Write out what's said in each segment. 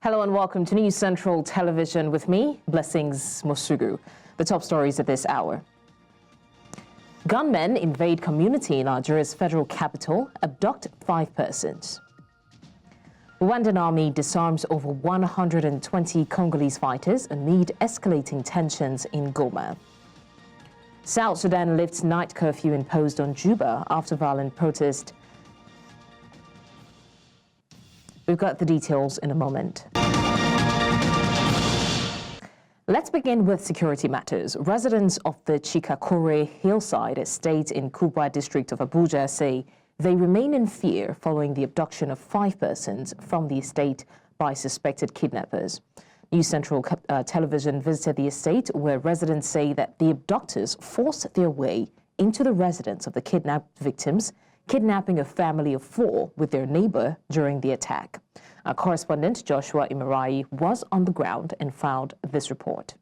Hello and welcome to News Central Television with me, Blessings Mosugu. The top stories at this hour. Gunmen invade community in Nigeria's federal capital, abduct 5 persons. Rwandan army disarms over 120 Congolese fighters amid escalating tensions in Goma. South Sudan lifts night curfew imposed on Juba after violent protest. We've got the details in a moment. Let's begin with security matters. Residents of the Chikakore hillside estate in Kubwa district of Abuja say they remain in fear following the abduction of 5 persons from the estate by suspected kidnappers. News Central Television visited the estate where residents say that the abductors forced their way into the residence of the kidnapped victims, kidnapping a family of 4 with their neighbor during the attack. Our correspondent Joshua Imarai was on the ground and found this report.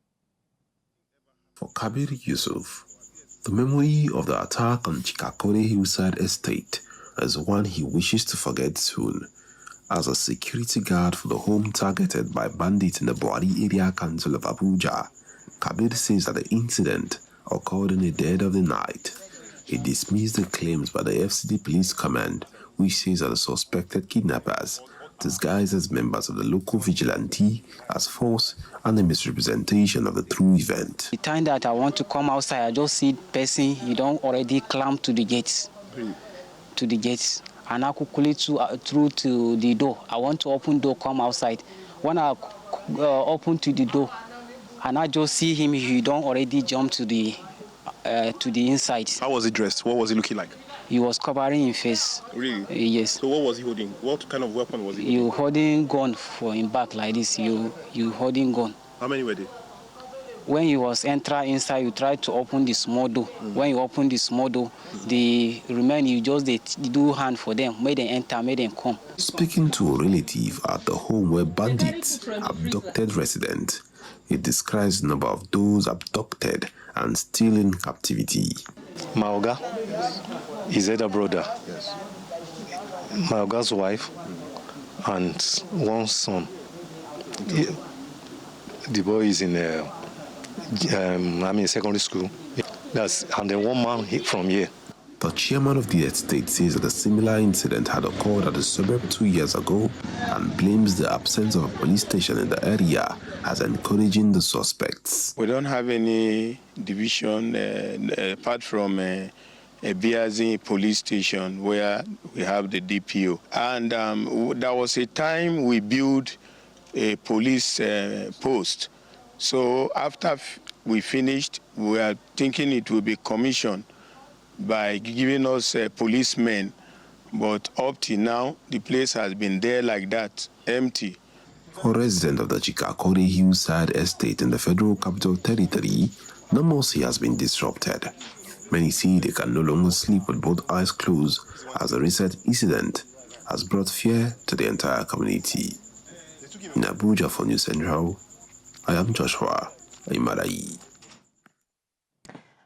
For Kabir Yusuf, the memory of the attack on Chikakore hillside estate is one he wishes to forget soon. As a security guard for the home targeted by bandits in the Buhari area council of Abuja, Kabir says that the incident occurred in the dead of the night. He dismissed the claims by the FCD police command, which says that the suspected kidnappers, disguised as members of the local vigilante, as false and a misrepresentation of the true event. The time that I want to come outside, I just see person, he don't already climb to the gates. To the gates. And I quickly through to the door. I want to open door, come outside. When I open to the door, and I just see him, he don't already jump to the inside. How was he dressed? What was he looking like? He was covering his face. Really? Yes. So what was he holding? What kind of weapon was he holding? You holding gun for him back like this. You holding gun. How many were they? When he was entering inside, you try to open the small door. When you open the small door, the remaining, you just do hand for them. Make them enter, make them come. Speaking to a relative at the home where bandits abducted residents, he describes the number of those abducted and still in captivity. My Oga, his elder brother, my Oga's wife, and 1 son. The boy is in secondary school. And then 1 man from here. The chairman of the estate says that a similar incident had occurred at the suburb 2 years ago and blames the absence of a police station in the area as encouraging the suspects. We don't have any division apart from a Biazi police station where we have the DPO. And there was a time we built a police post. So after we finished, we are thinking it will be commissioned by giving us policemen, but up till now, the place has been there like that, empty. For residents of the Chikakore hillside estate in the Federal Capital Territory, normalcy has been disrupted. Many say they can no longer sleep with both eyes closed as the recent incident has brought fear to the entire community. In Abuja for News Central, I am Joshua Imarai.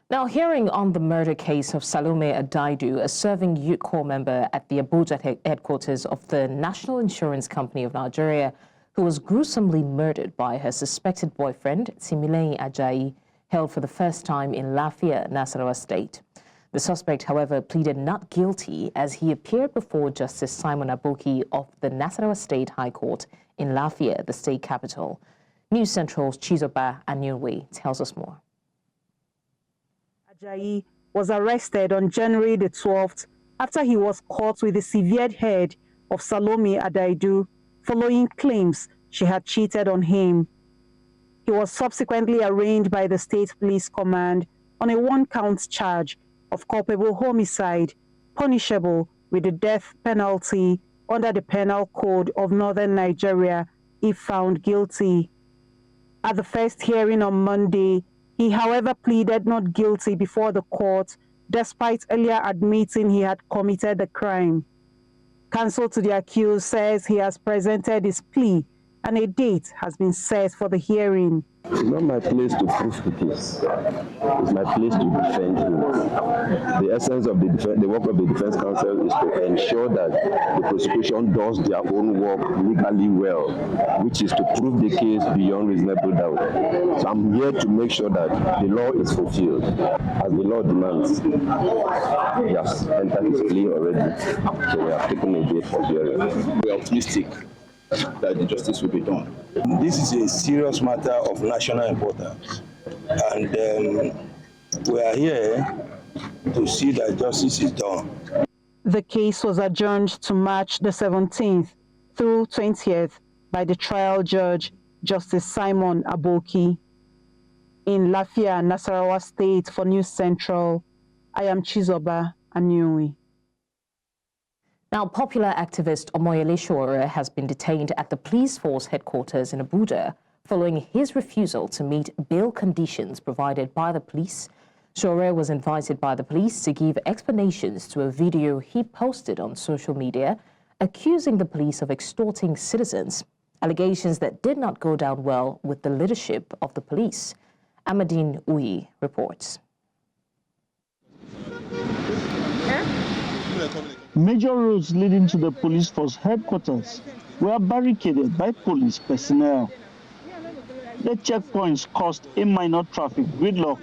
Now, hearing on the murder case of Salama Adu, a serving youth corps member at the Abuja headquarters of the National Insurance Company of Nigeria, who was gruesomely murdered by her suspected boyfriend, Timileyin Ajayi, held for the first time in Lafia, Nasarawa State. The suspect, however, pleaded not guilty as he appeared before Justice Simon Aboki of the Nasarawa State High Court in Lafia, the state capital. News Central's Chizoba Anyanwe tells us more. Ajayi was arrested on January the 12th after he was caught with the severed head of Salama Adu following claims she had cheated on him. He was subsequently arraigned by the State Police Command on a 1-count charge of culpable homicide, punishable with the death penalty under the Penal Code of Northern Nigeria if found guilty. At the first hearing on Monday, he, however, pleaded not guilty before the court, despite earlier admitting he had committed the crime. Counsel to the accused says he has presented his plea and a date has been set for the hearing. It's not my place to prove the case. It's my place to defend him. The essence of the work of the defense counsel is to ensure that the prosecution does their own work legally well, which is to prove the case beyond reasonable doubt. So I'm here to make sure that the law is fulfilled as the law demands. He has entered his plea already, so we have taken a date for hearing. We are optimistic that the justice will be done. This is a serious matter of national importance, and we are here to see that justice is done. The case was adjourned to March the 17th through 20th by the trial judge, Justice Simon Aboki. In Lafia, Nasarawa State, for News Central, I am Chizoba Anyui. Now, popular activist Omoyele Sowore has been detained at the police force headquarters in Abuja following his refusal to meet bail conditions provided by the police. Sowore was invited by the police to give explanations to a video he posted on social media accusing the police of extorting citizens, allegations that did not go down well with the leadership of the police. Amadine Uyi reports. Major roads leading to the police force headquarters were barricaded by police personnel. The checkpoints caused a minor traffic gridlock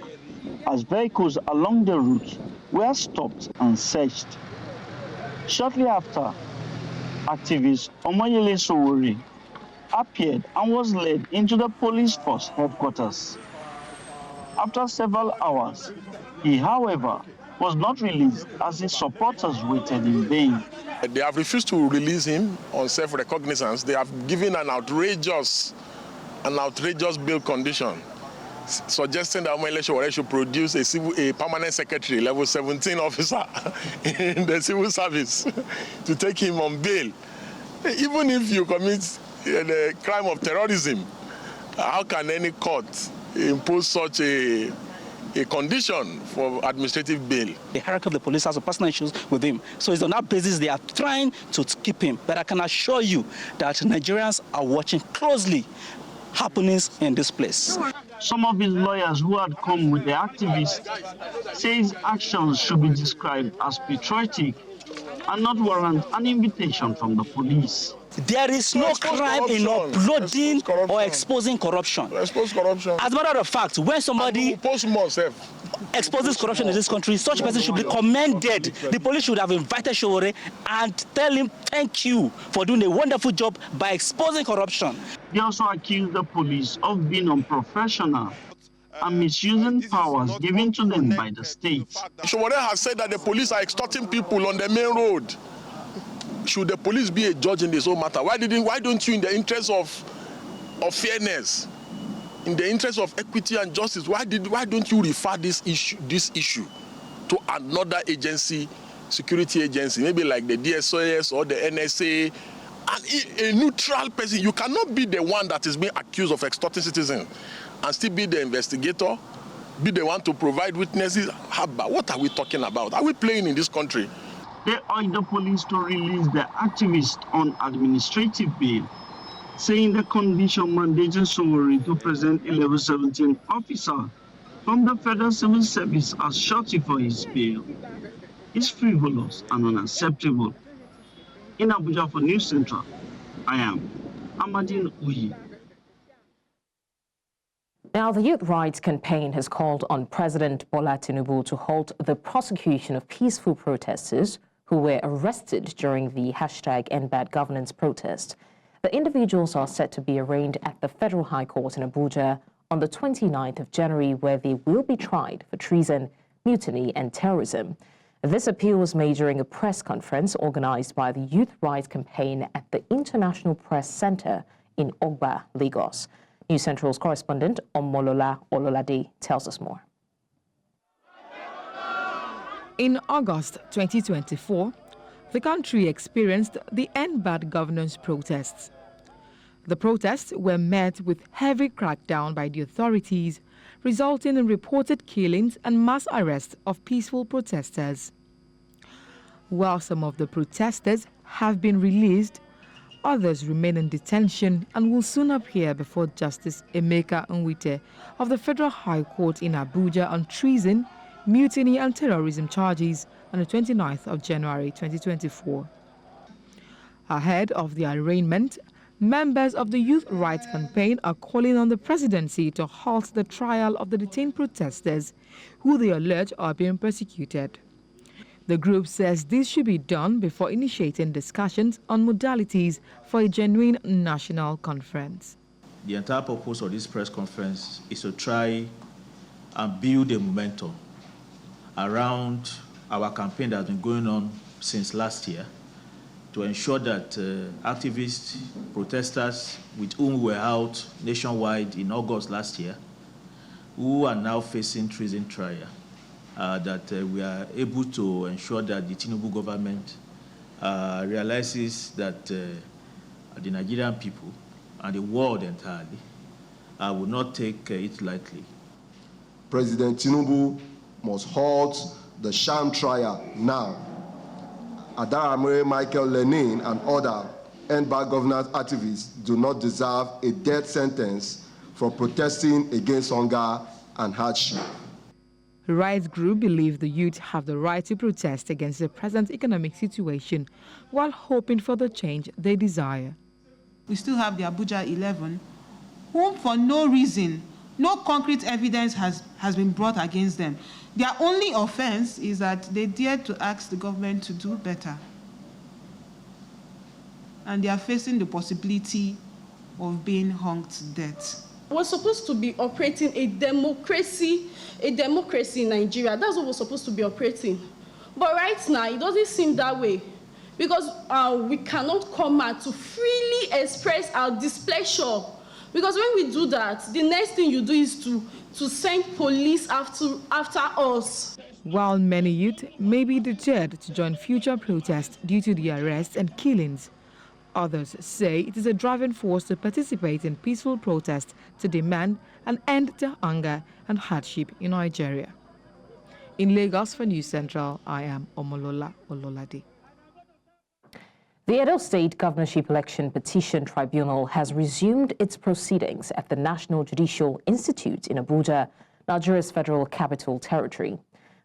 as vehicles along the route were stopped and searched. Shortly after, activist Omoyele Sowore appeared and was led into the police force headquarters. After several hours, he, however, was not released as his supporters waited in vain. They have refused to release him on self-recognizance. They have given an outrageous bail condition, suggesting that Omoyele Sowore should produce a permanent secretary, level 17 officer in the civil service to take him on bail. Even if you commit the crime of terrorism, how can any court impose such a condition for administrative bail? The hierarchy of the police has personal issues with him. So it's on that basis they are trying to keep him. But I can assure you that Nigerians are watching closely happenings in this place. Some of his lawyers who had come with the activist say his actions should be described as patriotic and not warrant an invitation from the police. There is no crime in uploading or exposing corruption. Expose corruption. As a matter of fact, when somebody exposes corruption in this country, such a person should be commended. The police should have invited Sowore and tell him thank you for doing a wonderful job by exposing corruption. They also accuse the police of being unprofessional and misusing powers given to them by the state. Sowore has said that the police are extorting people on the main road. Should the police be a judge in this whole matter? Why don't you, in the interest of fairness, in the interest of equity and justice, why don't you refer this issue to another agency, security agency, maybe like the DSOS or the NSA, and a neutral person? You cannot be the one that is being accused of extorting citizens and still be the investigator, be the one to provide witnesses. What are we talking about? Are we playing in this country? They urged the police to release the activist on administrative bail, saying the condition mandating Sowore to present a level 17 officer from the Federal Civil Service as surety for his bail is frivolous and unacceptable. In Abuja for News Central, I am Amadine Uyi. Now, the Youth Rights Campaign has called on President Bola Tinubu to halt the prosecution of peaceful protesters who were arrested during the #EndBadGovernance protest. The individuals are set to be arraigned at the Federal High Court in Abuja on the 29th of January, where they will be tried for treason, mutiny, and terrorism. This appeal was made during a press conference organized by the Youth Rights Campaign at the International Press Center in Ogba, Lagos. News Central's correspondent Omolola Ololade tells us more. In August 2024, the country experienced the NBAD-governance protests. The protests were met with heavy crackdown by the authorities, resulting in reported killings and mass arrests of peaceful protesters. While some of the protesters have been released, others remain in detention and will soon appear before Justice Emeka Nwite of the Federal High Court in Abuja on treason, mutiny and terrorism charges on the 29th of January 2024. Ahead of the arraignment, members of the Youth Rights Campaign are calling on the presidency to halt the trial of the detained protesters who they allege are being persecuted. The group says this should be done before initiating discussions on modalities for a genuine national conference. The entire purpose of this press conference is to try and build a momentum around our campaign that has been going on since last year to ensure that activists, protesters with whom we were out nationwide in August last year, who are now facing treason trial, that we are able to ensure that the Tinubu government realizes that the Nigerian people and the world entirely will not take it lightly. President Tinubu must halt the sham trial now. Adaramere Michael Lenin and other end-bad governance activists do not deserve a death sentence for protesting against hunger and hardship. The rights group believe the youth have the right to protest against the present economic situation while hoping for the change they desire. We still have the Abuja 11, whom for no reason, no concrete evidence has been brought against them. Their only offense is that they dared to ask the government to do better. And they are facing the possibility of being hung to death. We're supposed to be operating a democracy in Nigeria. That's what we're supposed to be operating. But right now, it doesn't seem that way, because we cannot come out to freely express our displeasure. Because when we do that, the next thing you do is to send police after us. While many youth may be deterred to join future protests due to the arrests and killings, others say it is a driving force to participate in peaceful protests to demand an end to hunger and hardship in Nigeria. In Lagos for News Central, I am Omolola Ololade. The Edo State governorship election petition tribunal has resumed its proceedings at the National Judicial Institute in Abuja, Nigeria's federal capital territory.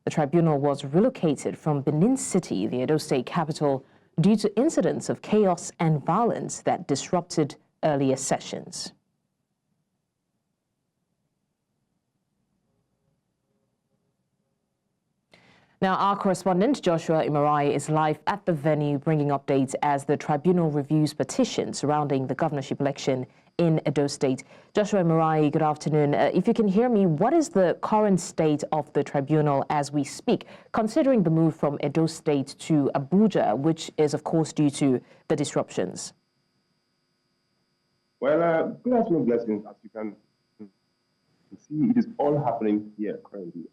The tribunal was relocated from Benin City, the Edo State capital, due to incidents of chaos and violence that disrupted earlier sessions. Now, our correspondent Joshua Imarai is live at the venue, bringing updates as the tribunal reviews petitions surrounding the governorship election in Edo State. Joshua Imarai, good afternoon. If you can hear me, what is the current state of the tribunal as we speak, considering the move from Edo State to Abuja, which is, of course, due to the disruptions? Well, good afternoon, Blessings. As you can see, it is all happening here currently.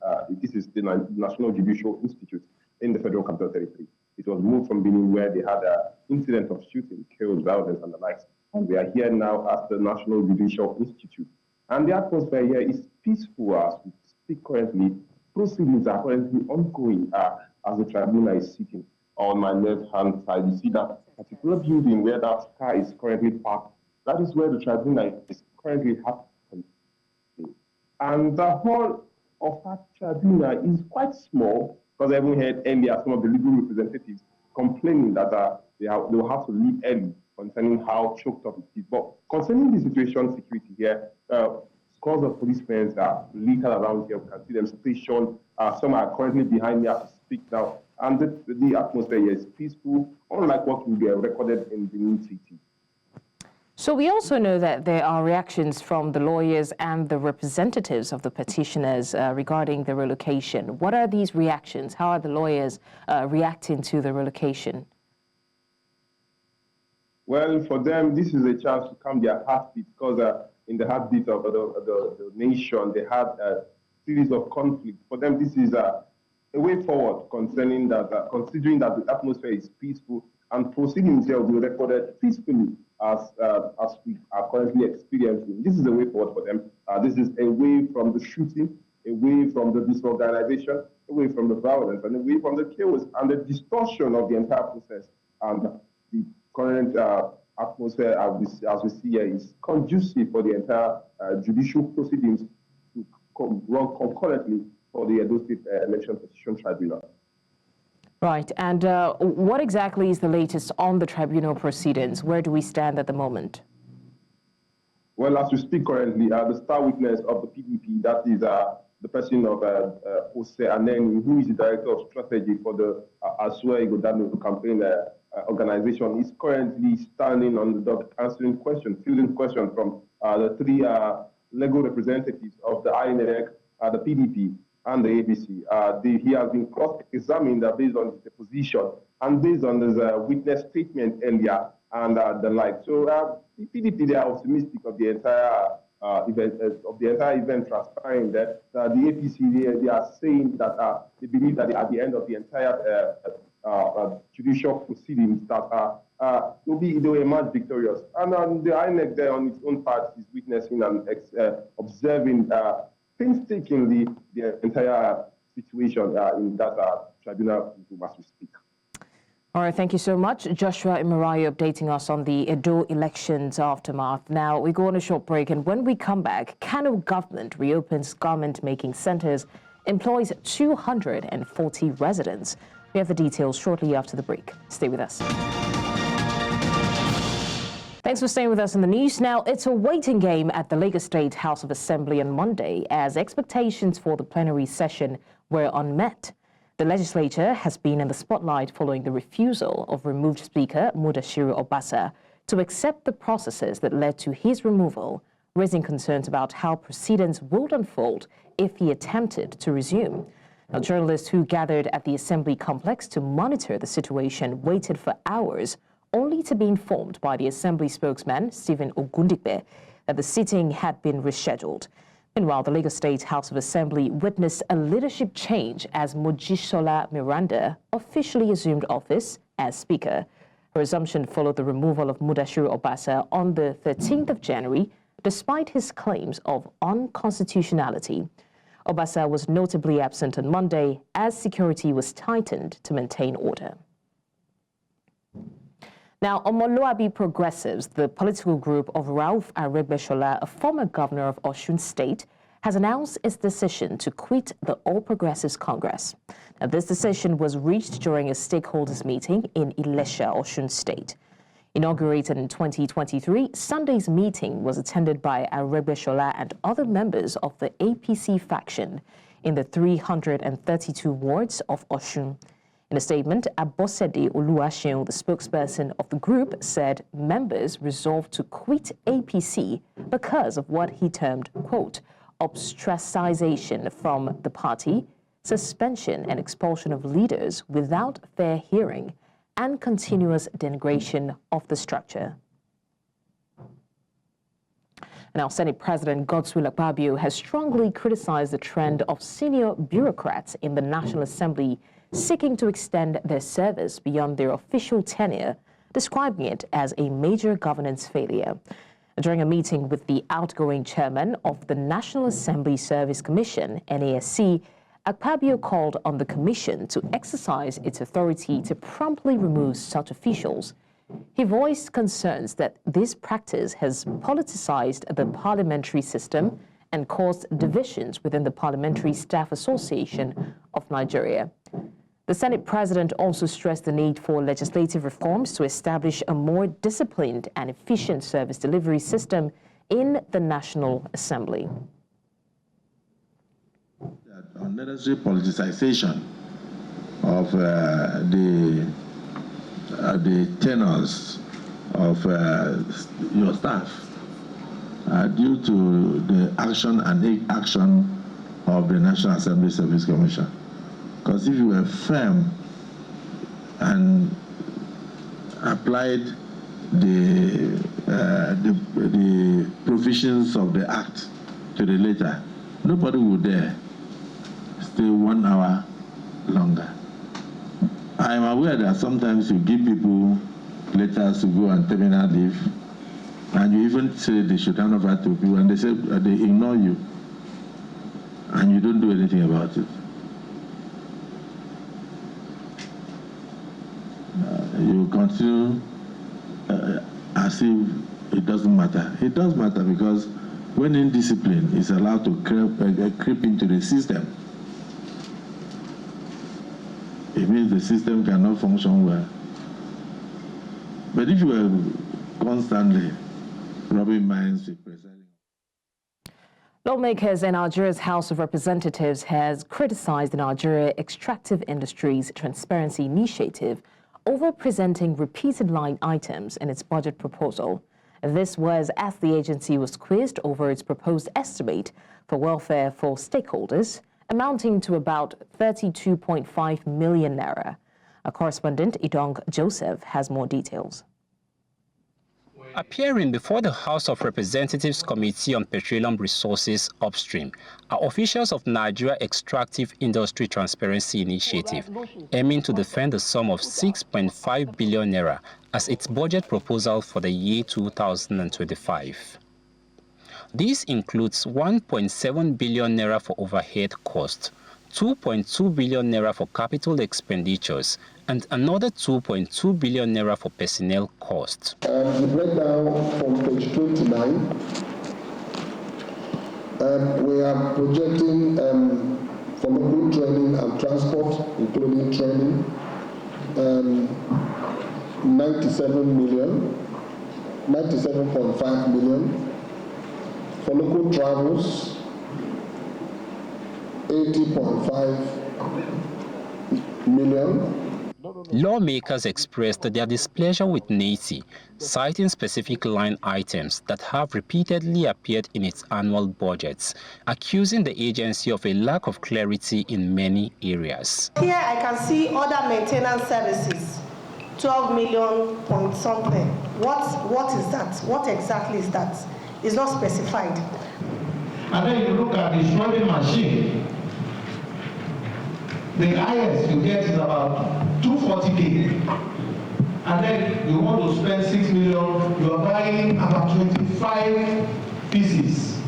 This is the National Judicial Institute in the Federal Capital Territory. It was moved from Benin, where they had an incident of shooting, chaos, violence, and the likes. And we are here now at the National Judicial Institute. And the atmosphere here is peaceful as we speak currently. Proceedings are currently ongoing as the tribunal is sitting. On my left-hand side, you see that particular building where that car is currently parked. That is where the tribunal is currently happening. And the hall of that tribunal is quite small, because I haven't heard earlier some of the legal representatives complaining that they will have to leave early concerning how choked up it is. But concerning the situation security here, scores of policemen are littered around here. We can see them stationed. Some are currently behind me as we speak now. And the atmosphere here is peaceful, unlike what will be recorded in Benin City. So we also know that there are reactions from the lawyers and the representatives of the petitioners regarding the relocation. What are these reactions? How are the lawyers reacting to the relocation? Well, for them, this is a chance to calm their heartbeat, because in the heartbeat of the nation, they had a series of conflicts. For them, this is a way forward concerning that, considering that the atmosphere is peaceful and proceedings here will be recorded peacefully as we are currently experiencing. This is a way forward for them. This is away from the shooting, away from the disorganization, away from the violence, and away from the chaos and the distortion of the entire process and the current atmosphere, as we see here, is conducive for the entire judicial proceedings to run concurrently for the Edo State Election Petition Tribunal. Right. And what exactly is the latest on the tribunal proceedings? Where do we stand at the moment? Well, as we speak currently, the star witness of the PDP, that is the person of Osun, who is the director of strategy for the Asua campaign organization, is currently standing on the dock answering questions, fielding questions from the three legal representatives of the INEC, the PDP, and the APC. He has been cross-examined based on his deposition and based on his witness statement earlier and the like. So the PDP, they are optimistic of the entire event transpiring. That the APC, they are saying that they believe that at the end of the entire judicial proceedings that they will emerge victorious. And the INEC there on its own part is witnessing and observing painstakingly the entire situation in that tribunal as we speak. All right, thank you so much. Joshua Imarayo updating us on the Edo elections aftermath. Now, we go on a short break, and when we come back, Kano government reopens garment-making centers, employs 240 residents. We have the details shortly after the break. Stay with us. Thanks for staying with us in the news. Now, it's a waiting game at the Lagos State House of Assembly on Monday as expectations for the plenary session were unmet. The legislature has been in the spotlight following the refusal of removed Speaker Mudashiru Obasa to accept the processes that led to his removal, raising concerns about how proceedings would unfold if he attempted to resume. Now, journalists who gathered at the Assembly complex to monitor the situation waited for hours, only to be informed by the Assembly spokesman, Stephen Ogundipe, that the sitting had been rescheduled. Meanwhile, the Lagos State House of Assembly witnessed a leadership change as Mojisola Miranda officially assumed office as Speaker. Her assumption followed the removal of Mudashiru Obasa on the 13th of January, despite his claims of unconstitutionality. Obasa was notably absent on Monday as security was tightened to maintain order. Now, Omoluabi Progressives, the political group of Rauf Aregbesola, a former governor of Osun State, has announced its decision to quit the All Progressives Congress. Now, this decision was reached during a stakeholders meeting in Ilesha, Osun State. Inaugurated in 2023, Sunday's meeting was attended by Aregbesola and other members of the APC faction in the 332 wards of Osun. In a statement, Abosede Oluwaseun, the spokesperson of the group, said members resolved to quit APC because of what he termed, quote, ostracization from the party, suspension and expulsion of leaders without fair hearing, and continuous denigration of the structure. Now, Senate President Godswill Akpabio has strongly criticized the trend of senior bureaucrats in the National Assembly seeking to extend their service beyond their official tenure, describing it as a major governance failure. During a meeting with the outgoing chairman of the National Assembly Service Commission, NASC, Akpabio called on the commission to exercise its authority to promptly remove such officials. He voiced concerns that this practice has politicized the parliamentary system and caused divisions within the Parliamentary Staff Association of Nigeria. The Senate President also stressed the need for legislative reforms to establish a more disciplined and efficient service delivery system in the National Assembly. Unnecessary politicization of the tenures of your staff due to the action and inaction of the National Assembly Service Commission. Because if you were firm and applied the provisions of the Act to the letter, nobody would dare stay 1 hour longer. I am aware that sometimes you give people letters to go on terminal leave, and you even say they should hand over to people, and they say they ignore you, and you don't do anything about it. You continue as if it doesn't matter. It does matter because when indiscipline is allowed to creep into the system, it means the system cannot function well. But if you are constantly robbing minds with presiding. Lawmakers in Nigeria's House of Representatives has criticized the Nigeria Extractive Industries Transparency Initiative over presenting repeated line items in its budget proposal. This was as the agency was quizzed over its proposed estimate for welfare for stakeholders, amounting to about 32.5 million naira. Our correspondent, Edo Joseph, has more details. Appearing before the House of Representatives Committee on Petroleum Resources Upstream are officials of Nigeria Extractive Industry Transparency Initiative, aiming to defend the sum of 6.5 billion naira as its budget proposal for the year 2025. This includes 1.7 billion naira for overhead costs, 2.2 billion naira for capital expenditures, and another 2.2 billion naira for personnel costs. The breakdown from page 29, we are projecting for local training and transport, including training, 97.5 million. For local travels, 80.5 million. Lawmakers expressed their displeasure with NASC, citing specific line items that have repeatedly appeared in its annual budgets, accusing the agency of a lack of clarity in many areas. Here I can see other maintenance services, 12 million point something. What is that? What exactly is that? It's not specified. And then you look at the shredding machine. The highest you get is about 240K. And then you want to spend 6 million, you are buying about 25 pieces.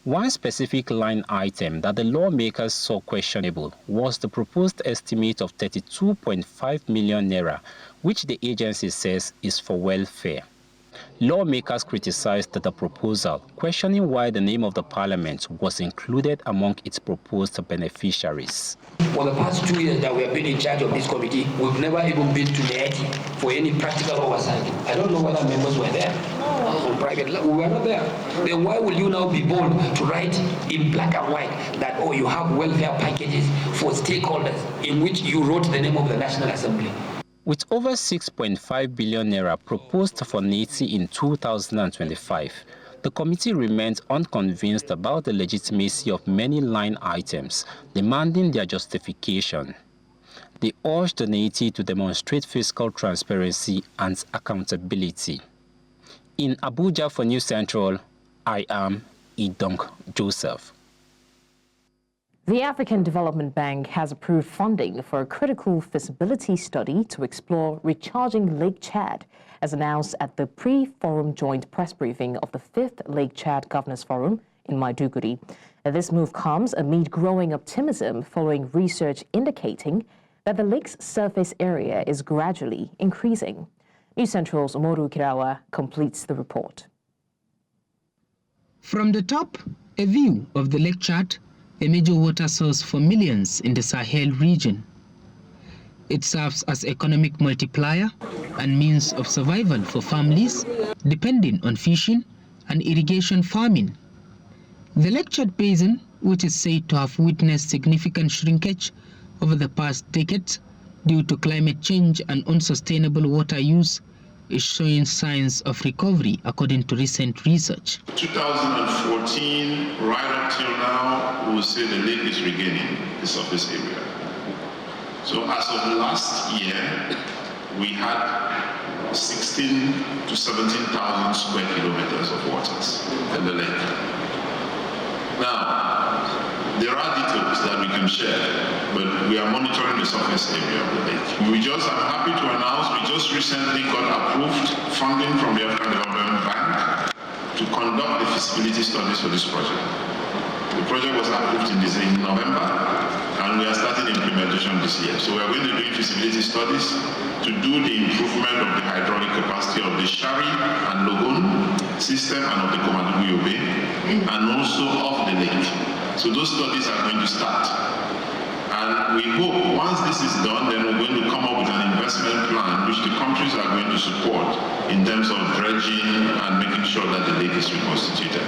One specific line item that the lawmakers saw questionable was the proposed estimate of 32.5 million naira, which the agency says is for welfare. Lawmakers criticized the proposal, questioning why the name of the parliament was included among its proposed beneficiaries. For the past 2 years that we have been in charge of this committee, we've never even been to NASC for any practical oversight. I don't know whether members were there on private level. We were not there. Then why will you now be bold to write in black and white that, oh, you have welfare packages for stakeholders in which you wrote the name of the National Assembly? With over 6.5 billion naira proposed for NASC in 2025, the committee remains unconvinced about the legitimacy of many line items, demanding their justification. They urged the NASC to demonstrate fiscal transparency and accountability. In Abuja for News Central, I am Edo Joseph. The African Development Bank has approved funding for a critical feasibility study to explore recharging Lake Chad, as announced at the pre-forum joint press briefing of the 5th Lake Chad Governors Forum in Maiduguri. This move comes amid growing optimism following research indicating that the lake's surface area is gradually increasing. News Central's Omoru Kirawa completes the report. From the top, a view of the Lake Chad, a major water source for millions in the Sahel region. It serves as economic multiplier and means of survival for families depending on fishing and irrigation farming. The Lake Chad Basin, which is said to have witnessed significant shrinkage over the past decades due to climate change and unsustainable water use, is showing signs of recovery according to recent research. 2014, right up till now, we will say the lake is regaining the surface area. So as of last year, we had 16 to 17,000 square kilometers of waters in the lake. Now, there are details that we can share, but we are monitoring the surface area of the lake. I'm happy to announce we just recently got approved funding from the African Development Bank to conduct the feasibility studies for this project. The project was approved in November, and we are starting implementation this year. So we are going to do feasibility studies to do the improvement of the hydraulic capacity of the Shari and Logon system and of the Komadugu Yobe, and also of the lake. So those studies are going to start. And we hope once this is done, then we're going to come up with an investment plan which the countries are going to support in terms of dredging and making sure that the lake is reconstituted.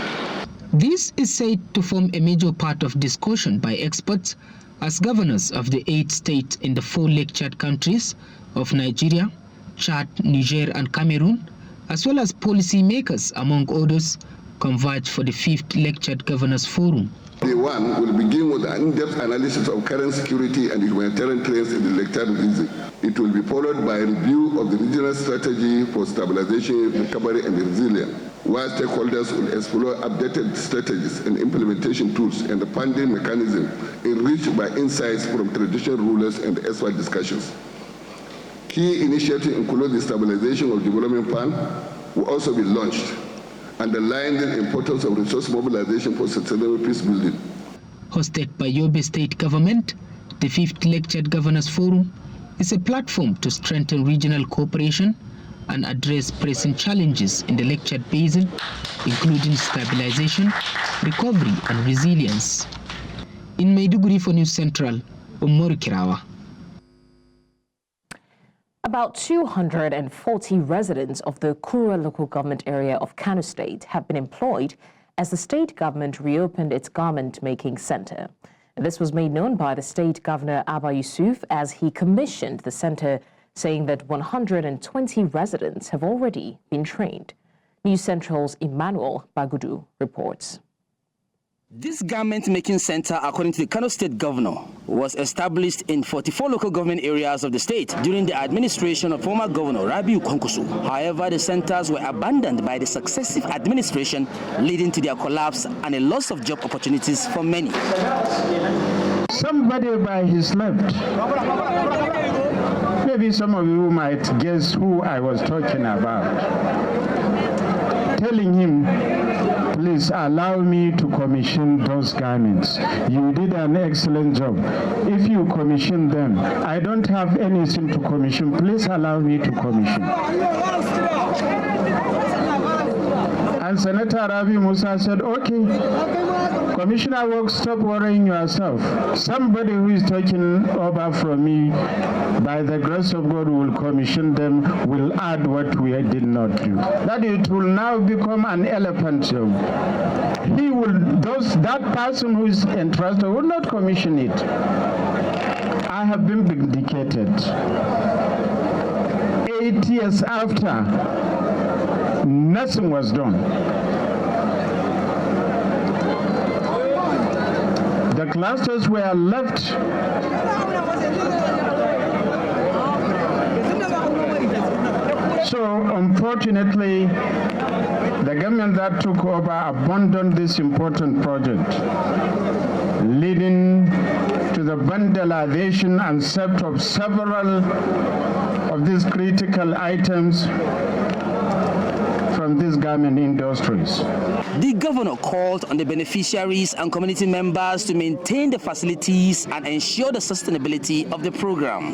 This is said to form a major part of discussion by experts as governors of the 8 states in the 4 Lake Chad countries of Nigeria, Chad, Niger, and Cameroon, as well as policymakers, among others, converge for the 5th Lake Chad Governors Forum. Day 1 will begin with an in-depth analysis of current security and humanitarian trends in the Lake Chad region. It will be followed by a review of the regional strategy for stabilization, recovery, and resilience, where stakeholders will explore updated strategies and implementation tools and the funding mechanism enriched by insights from traditional rulers and expert discussions. Key initiatives include the stabilization of development plan will also be launched, underlying the importance of resource mobilization for sustainable peace building. Hosted by Yobe State Government, the 5th Lake Chad Governors Forum is a platform to strengthen regional cooperation and address pressing challenges in the Lake Chad Basin, including stabilization, recovery, and resilience. In Maiduguri for News Central, Umoru Kirawa. About 240 residents of the Kura local government area of Kano State have been employed as the state government reopened its garment-making center. This was made known by the state governor Abba Yusuf as he commissioned the center, saying that 120 residents have already been trained. News Central's Emmanuel Bagudu reports. This garment-making center, according to the Kano State Governor, was established in 44 local government areas of the state during the administration of former Governor Rabiu Kwankwaso. However, the centers were abandoned by the successive administration, leading to their collapse and a loss of job opportunities for many. Somebody by his left. Maybe some of you might guess who I was talking about. Telling him, please allow me to commission those garments. You did an excellent job. If you commission them, I don't have anything to commission. Please allow me to commission. And Senator Rabi Musa said, okay. Commissioner work, stop worrying yourself. Somebody who is taking over from me, by the grace of God, will commission them, will add what we did not do. That it will now become an elephant job. He will, that person who is entrusted will not commission it. I have been vindicated. 8 years after, nothing was done. The clusters were left so unfortunately the government that took over abandoned this important project, leading to the vandalization and theft of several of these critical items from these garment industries. The governor called on the beneficiaries and community members to maintain the facilities and ensure the sustainability of the program.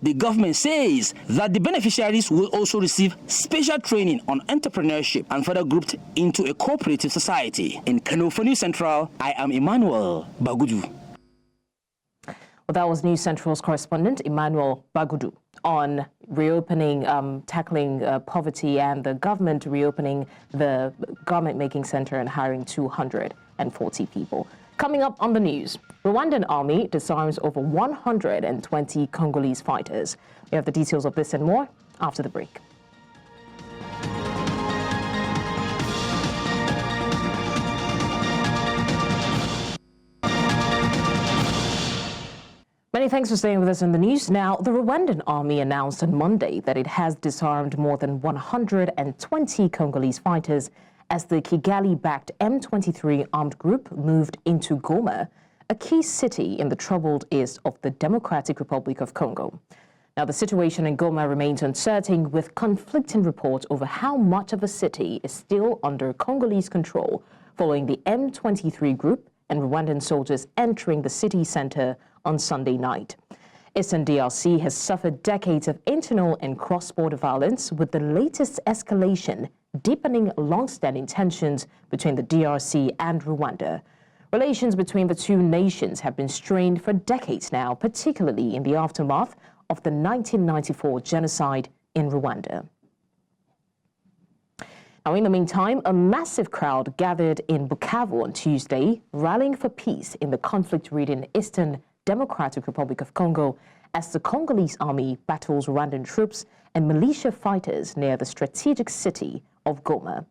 The government says that the beneficiaries will also receive special training on entrepreneurship and further grouped into a cooperative society. In Kano for News Central, I am Emmanuel Bagudu. Well, that was News Central's correspondent, Emmanuel Bagudu, on reopening, tackling poverty and the government reopening the garment-making center and hiring 240 people. Coming up on the news, Rwandan army disarms over 120 Congolese fighters. We have the details of this and more after the break. Many thanks for staying with us in the news. Now, the Rwandan army announced on Monday that it has disarmed more than 120 Congolese fighters as the Kigali-backed M23 armed group moved into Goma a key city in the troubled east of the Democratic Republic of Congo. Now, the situation in Goma remains uncertain, with conflicting reports over how much of the city is still under Congolese control following the M23 group and Rwandan soldiers entering the city center on Sunday night. Eastern DRC has suffered decades of internal and cross-border violence, with the latest escalation deepening long-standing tensions between the DRC and Rwanda. Relations between the two nations have been strained for decades now, particularly in the aftermath of the 1994 genocide in Rwanda. Now, in the meantime, a massive crowd gathered in Bukavu on Tuesday, rallying for peace in the conflict-ridden Eastern Democratic Republic of Congo as the Congolese army battles Rwandan troops and militia fighters near the strategic city of Goma.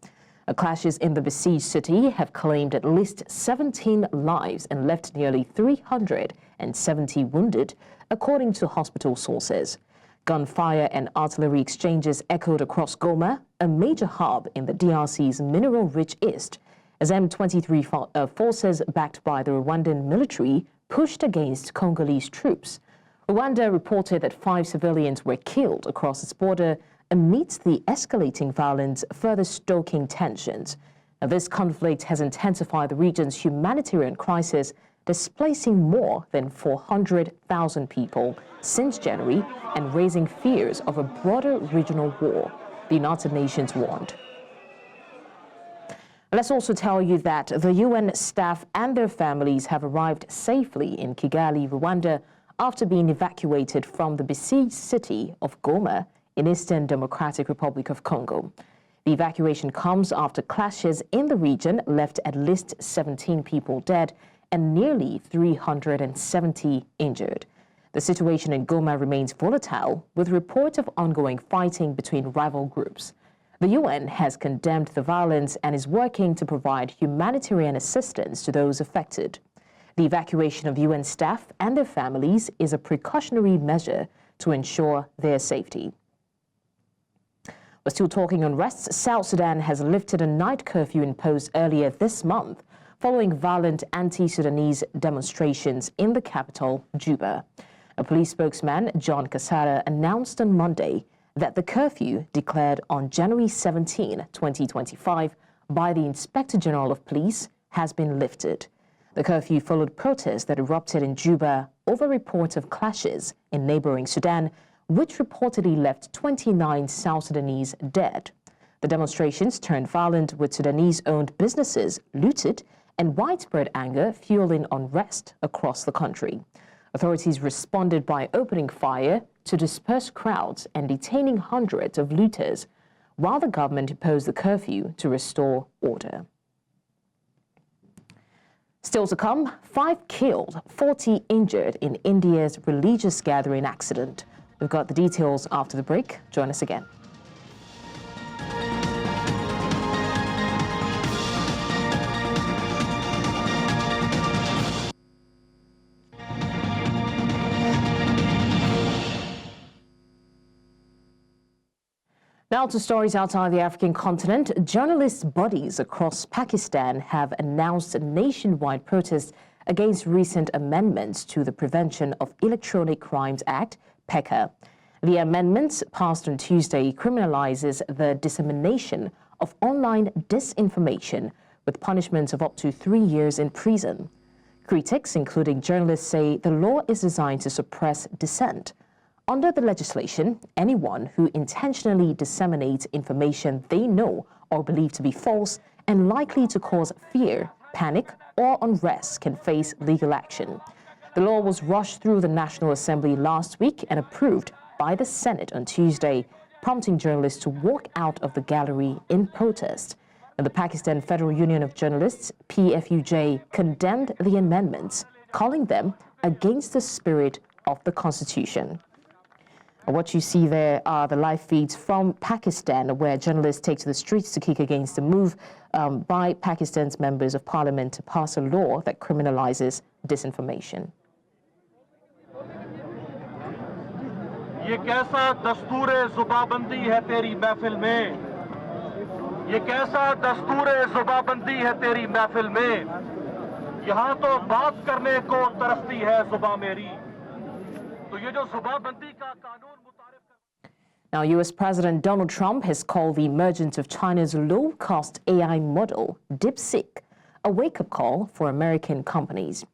Clashes in the besieged city have claimed at least 17 lives and left nearly 370 wounded, according to hospital sources. Gunfire and artillery exchanges echoed across Goma, a major hub in the DRC's mineral-rich east, as M23 forces backed by the Rwandan military pushed against Congolese troops. Rwanda reported that 5 civilians were killed across its border amidst the escalating violence, further stoking tensions. Now, this conflict has intensified the region's humanitarian crisis, displacing more than 400,000 people since January and raising fears of a broader regional war, the United Nations warned. Let's also tell you that the UN staff and their families have arrived safely in Kigali, Rwanda, after being evacuated from the besieged city of Goma in Eastern Democratic Republic of Congo. The evacuation comes after clashes in the region left at least 17 people dead and nearly 370 injured. The situation in Goma remains volatile, with reports of ongoing fighting between rival groups. The UN has condemned the violence and is working to provide humanitarian assistance to those affected. The evacuation of UN staff and their families is a precautionary measure to ensure their safety. We're still talking unrest. South Sudan has lifted a night curfew imposed earlier this month following violent anti-Sudanese demonstrations in the capital, Juba. A police spokesman, John Kasara, announced on Monday that the curfew declared on January 17, 2025 by the Inspector General of Police has been lifted. The curfew followed protests that erupted in Juba over reports of clashes in neighboring Sudan, which reportedly left 29 South Sudanese dead. The demonstrations turned violent, with Sudanese-owned businesses looted and widespread anger fueling unrest across the country. Authorities responded by opening fire to disperse crowds and detaining hundreds of looters, while the government imposed the curfew to restore order. Still to come, 5 killed, 40 injured in India's religious gathering accident. We've got the details after the break. Join us again. Now to stories outside the African continent. Journalist bodies across Pakistan have announced a nationwide protest against recent amendments to the Prevention of Electronic Crimes Act, PECA. The amendments passed on Tuesday criminalizes the dissemination of online disinformation with punishments of up to 3 years in prison. Critics, including journalists, say the law is designed to suppress dissent. Under the legislation, anyone who intentionally disseminates information they know or believe to be false and likely to cause fear, panic, or unrest can face legal action. The law was rushed through the National Assembly last week and approved by the Senate on Tuesday, prompting journalists to walk out of the gallery in protest. And the Pakistan Federal Union of Journalists, PFUJ, condemned the amendments, calling them against the spirit of the Constitution. What you see there are the live feeds from Pakistan, where journalists take to the streets to kick against the move by Pakistan's members of parliament to pass a law that criminalizes disinformation. ये कैसा दस्तूर ज़ुबाबंदी है तेरी महफिल में, ये कैसा दस्तूर ज़ुबाबंदी है तेरी महफिल में, यहाँ तो बात करने को तरसती है जुबान मेरी तो ये जो जुबानबंदी का कानून Now, U.S. President Donald Trump has called the emergence of China's low-cost AI model, DeepSeek, a wake-up call for American companies.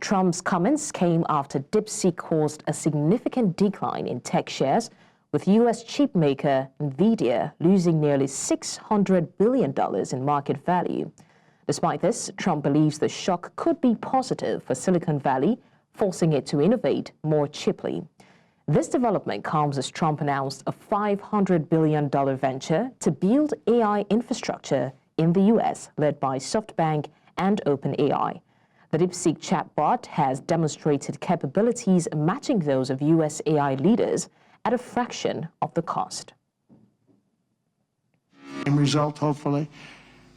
Trump's comments came after DeepSeek caused a significant decline in tech shares, with U.S. chip maker NVIDIA losing nearly $600 billion in market value. Despite this, Trump believes the shock could be positive for Silicon Valley, forcing it to innovate more cheaply. This development comes as Trump announced a $500 billion venture to build AI infrastructure in the U.S., led by SoftBank and OpenAI. The DeepSeek chatbot has demonstrated capabilities matching those of U.S. AI leaders at a fraction of the cost. Result, hopefully.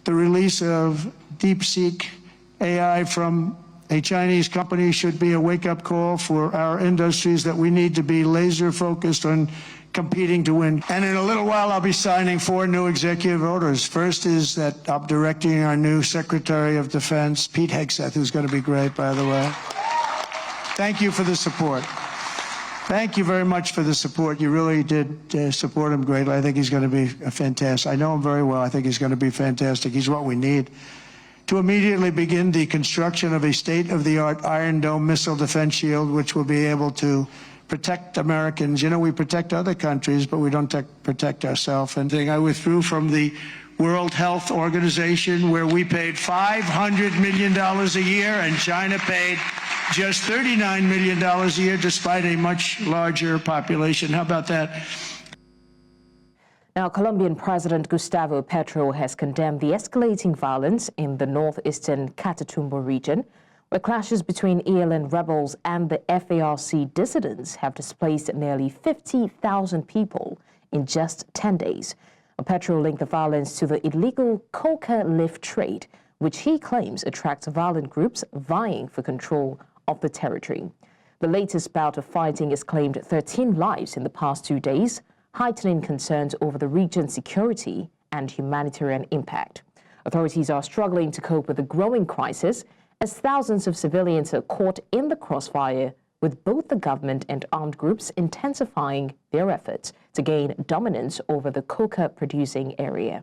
The release of DeepSeek AI from a Chinese company should be a wake-up call for our industries that we need to be laser-focused on competing to win. And in a little while, I'll be signing 4 new executive orders. First is that I'm directing our new Secretary of Defense, Pete Hegseth, who's going to be great, by the way. Thank you for the support. Thank you very much for the support. You really did support him greatly. I think he's going to be fantastic. I know him very well. I think he's going to be fantastic. He's what we need. To immediately begin the construction of a state-of-the-art Iron Dome missile defense shield, which will be able to protect Americans. You know, we protect other countries, but we don't protect ourselves. And I withdrew from the World Health Organization, where we paid $500 million a year, and China paid just $39 million a year, despite a much larger population. How about that? Now, Colombian President Gustavo Petro has condemned the escalating violence in the northeastern Catatumbo region, where clashes between ELN rebels and the FARC dissidents have displaced nearly 50,000 people in just 10 days. Petro linked the violence to the illegal coca leaf trade, which he claims attracts violent groups vying for control of the territory. The latest bout of fighting has claimed 13 lives in the past 2 days, heightening concerns over the region's security and humanitarian impact. Authorities are struggling to cope with the growing crisis as thousands of civilians are caught in the crossfire, with both the government and armed groups intensifying their efforts to gain dominance over the coca-producing area.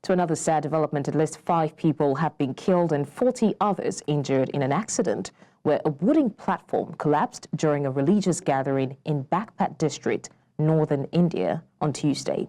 To another sad development, at least 5 people have been killed and 40 others injured in an accident where a wooden platform collapsed during a religious gathering in Bagpat district, northern India, on Tuesday.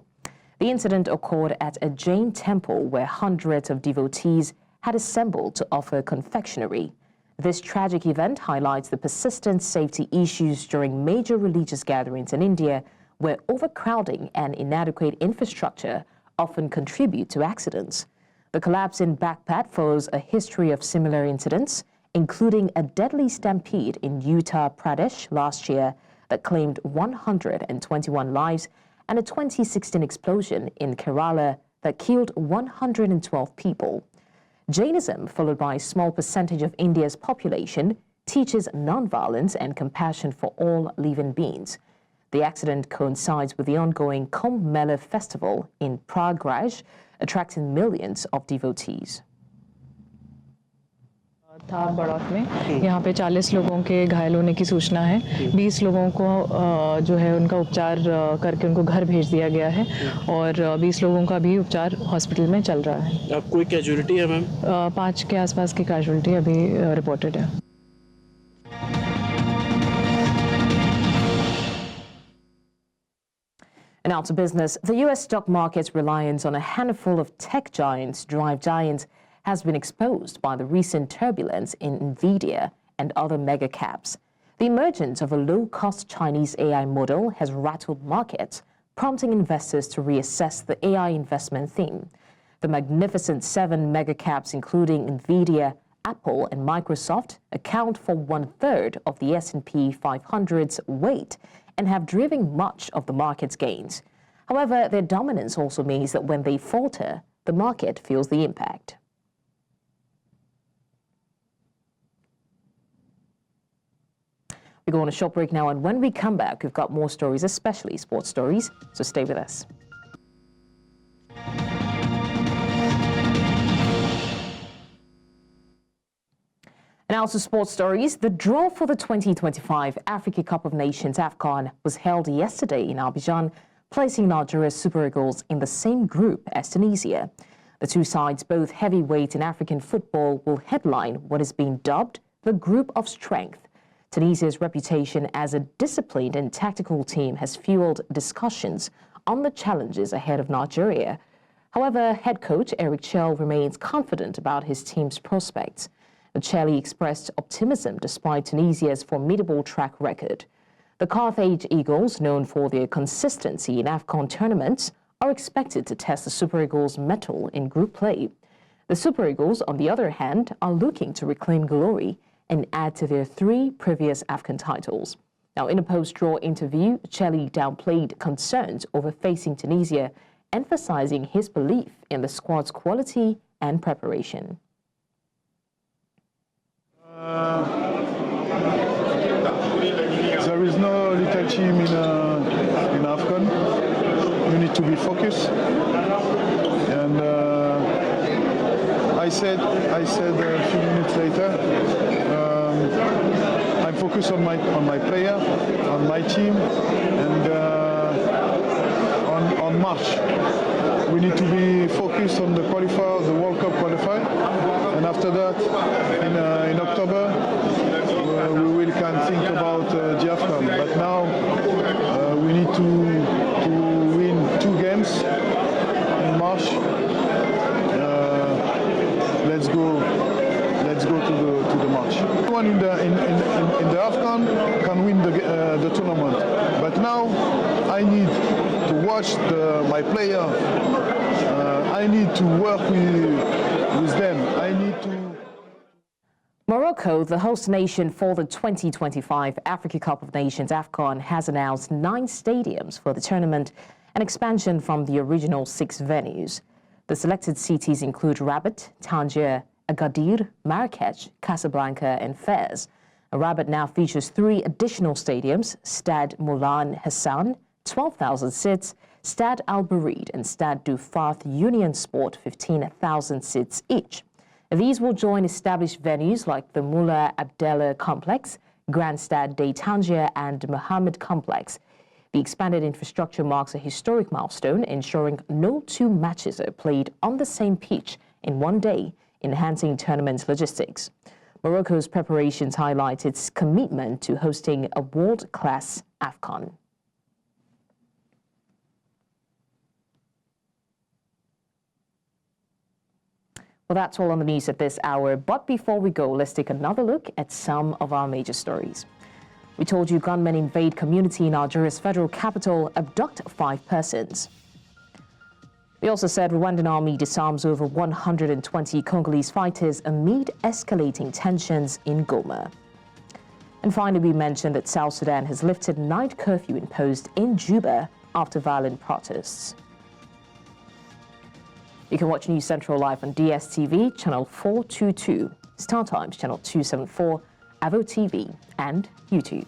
The incident occurred at a Jain temple where hundreds of devotees had assembled to offer confectionery. This tragic event highlights the persistent safety issues during major religious gatherings in India, where overcrowding and inadequate infrastructure often contribute to accidents. The collapse in Bagpat follows a history of similar incidents, including a deadly stampede in Uttar Pradesh last year that claimed 121 lives and a 2016 explosion in Kerala that killed 112 people. Jainism, followed by a small percentage of India's population, teaches nonviolence and compassion for all living beings. The accident coincides with the ongoing Kumbh Mela festival in Prayagraj, attracting millions of devotees. था बड़ौत में यहाँ पे 40 लोगों के घायल होने की सूचना है। 20 लोगों को जो है उनका उपचार करके उनको घर भेज दिया गया है और 20 लोगों का भी उपचार हॉस्पिटल में चल रहा है। अब कोई कैजुअलिटी है मैम? 5 के आसपास की कैजुअलिटी अभी रिपोर्टेड है। And now to business. The U.S. stock market's reliance on a handful of tech giants, has been exposed by the recent turbulence in NVIDIA and other mega caps. The emergence of a low-cost Chinese AI model has rattled markets, prompting investors to reassess the AI investment theme. The magnificent 7 mega caps, including NVIDIA, Apple, and Microsoft, account for 1/3 of the S&P 500's weight and have driven much of the market's gains. However, their dominance also means that when they falter, the market feels the impact. We go on a short break now, and when we come back, we've got more stories, especially sports stories, so stay with us. And now to sports stories. The draw for the 2025 Africa Cup of Nations AFCON was held yesterday in Abuja, placing Nigeria's Super Eagles in the same group as Tunisia. The two sides, both heavyweight in African football, will headline what is being dubbed the Group of Strength. Tunisia's reputation as a disciplined and tactical team has fueled discussions on the challenges ahead of Nigeria. However, head coach Eric Chell remains confident about his team's prospects. Chelle expressed optimism despite Tunisia's formidable track record. The Carthage Eagles, known for their consistency in AFCON tournaments, are expected to test the Super Eagles' mettle in group play. The Super Eagles, on the other hand, are looking to reclaim glory and add to their 3 previous AFCON titles. Now, in a post-draw interview, Chelle downplayed concerns over facing Tunisia, emphasizing his belief in the squad's quality and preparation. There is no little team in AFCON. You need to be focused. And I said a few minutes later, I'm focused on my player, on my team, and on March. We need to be focused on the qualifier, the World Cup qualifier, and after that, in October, we can think about the AFCON. But now we need to win 2 games in March. Let's go to the March. Anyone in the AFCON can win the tournament. But now I need to watch my player. I need to work with them. I need to. Morocco, the host nation for the 2025 Africa Cup of Nations AFCON, has announced 9 stadiums for the tournament, an expansion from the original 6 venues. The selected cities include Rabat, Tangier, Agadir, Marrakech, Casablanca, and Fez. Rabat now features 3 additional stadiums: Stade Moulin Hassan, 12,000 seats, Stade Al Barid, and Stade du Farth Union Sport, 15,000 seats each. These will join established venues like the Moula Abdallah Complex, Grand Stade de Tangier, and Mohammed Complex. The expanded infrastructure marks a historic milestone, ensuring no 2 matches are played on the same pitch in one day, enhancing tournament logistics. Morocco's preparations highlight its commitment to hosting a world-class AFCON. Well, that's all on the news at this hour. But before we go, let's take another look at some of our major stories. We told you gunmen invade community in Nigeria's federal capital, abduct 5 persons. We also said Rwandan army disarms over 120 Congolese fighters amid escalating tensions in Goma. And finally, we mentioned that South Sudan has lifted night curfew imposed in Juba after violent protests. You can watch News Central live on DSTV, channel 422, Star Times, channel 274, Avo TV, and YouTube.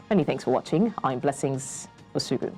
Many thanks for watching. I'm Blessings Osugu.